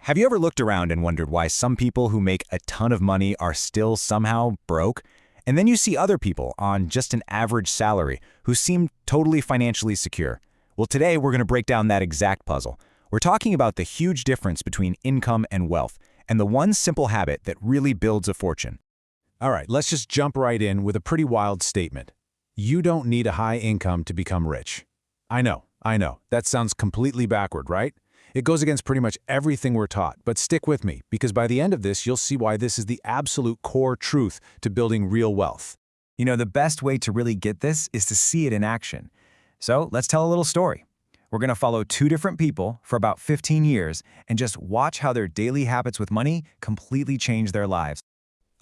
Have you ever looked around and wondered why some people who make a ton of money are still somehow broke? And then you see other people on just an average salary who seem totally financially secure. Well, today we're going to break down that exact puzzle. We're talking about the huge difference between income and wealth, and the one simple habit that really builds a fortune. All right, let's just jump right in with a pretty wild statement. You don't need a high income to become rich. I know. That sounds completely backward, right? It goes against pretty much everything we're taught, but stick with me, because by the end of this, you'll see why this is the absolute core truth to building real wealth. You know, the best way to really get this is to see it in action. So let's tell a little story. We're going to follow two different people for about 15 years and just watch how their daily habits with money completely change their lives.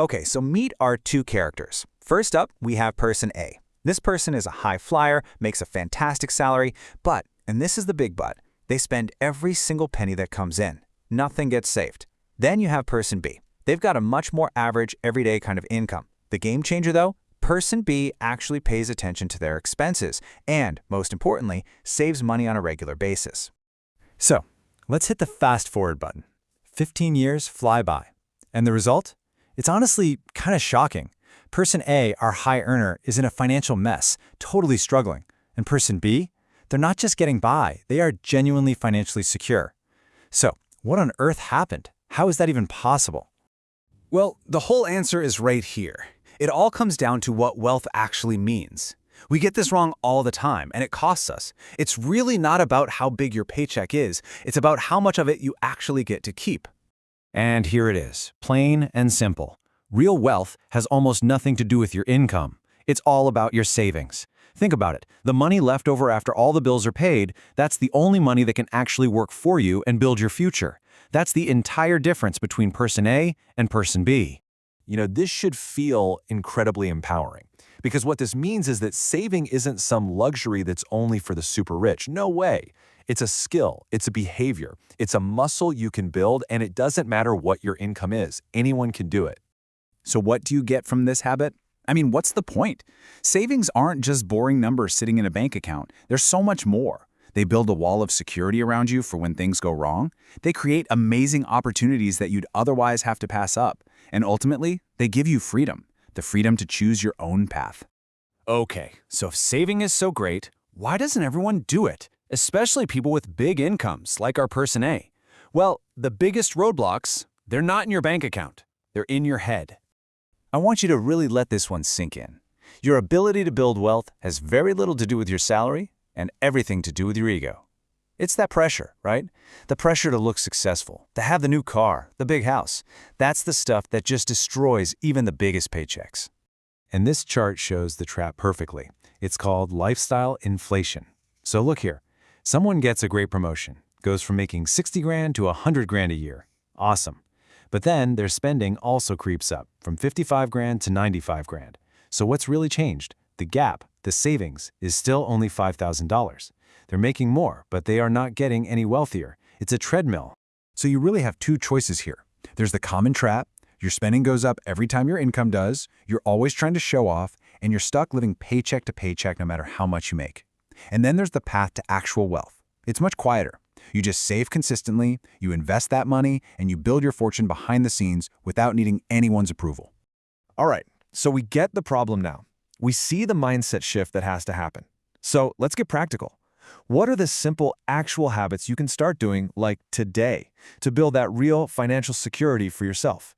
Okay, so meet our two characters. First up, we have person A. This person is a high flyer, makes a fantastic salary, but, and this is the big but, they spend every single penny that comes in. Nothing gets saved. Then you have person B. They've got a much more average, everyday kind of income. The game changer, though, person B actually pays attention to their expenses and, most importantly, saves money on a regular basis. So, let's hit the fast forward button. 15 years fly by. And the result? It's honestly kind of shocking. Person A, our high earner, is in a financial mess, totally struggling. And person B? They're not just getting by, they are genuinely financially secure. So, what on earth happened? How is that even possible? Well, the whole answer is right here. It all comes down to what wealth actually means. We get this wrong all the time, and it costs us. It's really not about how big your paycheck is, it's about how much of it you actually get to keep. And here it is, plain and simple. Real wealth has almost nothing to do with your income. It's all about your savings. Think about it. The money left over after all the bills are paid, that's the only money that can actually work for you and build your future. That's the entire difference between person A and person B. You know, this should feel incredibly empowering, because what this means is that saving isn't some luxury that's only for the super rich. No way. It's a skill, it's a behavior, it's a muscle you can build, and it doesn't matter what your income is. Anyone can do it. So what do you get from this habit? I mean, what's the point? Savings aren't just boring numbers sitting in a bank account. There's so much more. They build a wall of security around you for when things go wrong. They create amazing opportunities that you'd otherwise have to pass up. And ultimately, they give you freedom, the freedom to choose your own path. Okay, so if saving is so great, why doesn't everyone do it? Especially people with big incomes, like our person A. Well, the biggest roadblocks, they're not in your bank account. They're in your head. I want you to really let this one sink in. Your ability to build wealth has very little to do with your salary and everything to do with your ego. It's that pressure, right? The pressure to look successful, to have the new car, the big house. That's the stuff that just destroys even the biggest paychecks. And this chart shows the trap perfectly. It's called lifestyle inflation. So look here. Someone gets a great promotion, goes from making 60 grand to 100 grand a year. Awesome. But then their spending also creeps up from 55 grand to 95 grand. So what's really changed? The gap, the savings, is still only $5,000. They're making more, but they are not getting any wealthier. It's a treadmill. So you really have two choices here. There's the common trap. Your spending goes up every time your income does. You're always trying to show off, and you're stuck living paycheck to paycheck no matter how much you make. And then there's the path to actual wealth. It's much quieter. You just save consistently, you invest that money, and you build your fortune behind the scenes without needing anyone's approval. All right, so we get the problem now. We see the mindset shift that has to happen. So let's get practical. What are the simple, actual habits you can start doing, like today, to build that real financial security for yourself?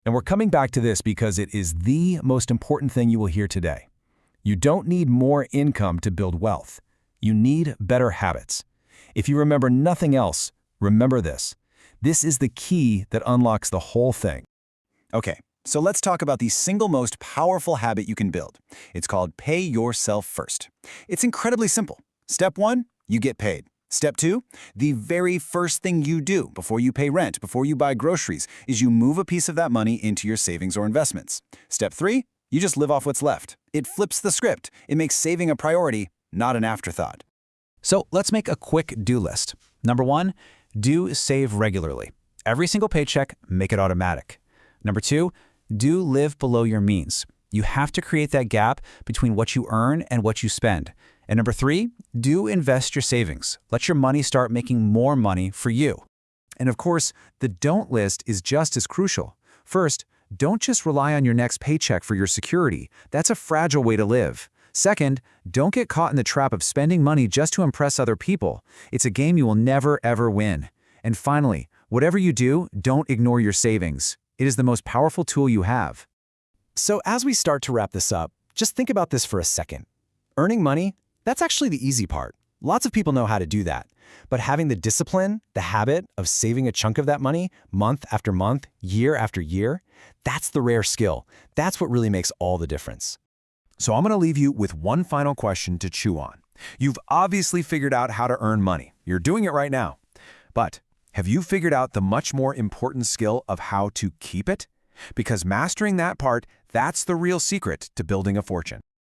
And we're coming back to this because it is the most important thing you will hear today. You don't need more income to build wealth. You need better habits. If you remember nothing else, remember this. This is the key that unlocks the whole thing. Okay, so let's talk about the single most powerful habit you can build. It's called pay yourself first. It's incredibly simple. Step 1, you get paid. Step 2, the very first thing you do before you pay rent, before you buy groceries, is you move a piece of that money into your savings or investments. Step 3, you just live off what's left. It flips the script. It makes saving a priority, not an afterthought. So let's make a quick do list. Number 1, do save regularly. Every single paycheck, make it automatic. Number 2, do live below your means. You have to create that gap between what you earn and what you spend. And number 3, do invest your savings. Let your money start making more money for you. And of course, the don't list is just as crucial. First, don't just rely on your next paycheck for your security. That's a fragile way to live. Second, don't get caught in the trap of spending money just to impress other people. It's a game you will never, ever win. And finally, whatever you do, don't ignore your savings. It is the most powerful tool you have. So as we start to wrap this up, just think about this for a second. Earning money, that's actually the easy part. Lots of people know how to do that. But having the discipline, the habit of saving a chunk of that money month after month, year after year, that's the rare skill. That's what really makes all the difference. So I'm going to leave you with one final question to chew on. You've obviously figured out how to earn money. You're doing it right now. But have you figured out the much more important skill of how to keep it? Because mastering that part, that's the real secret to building a fortune.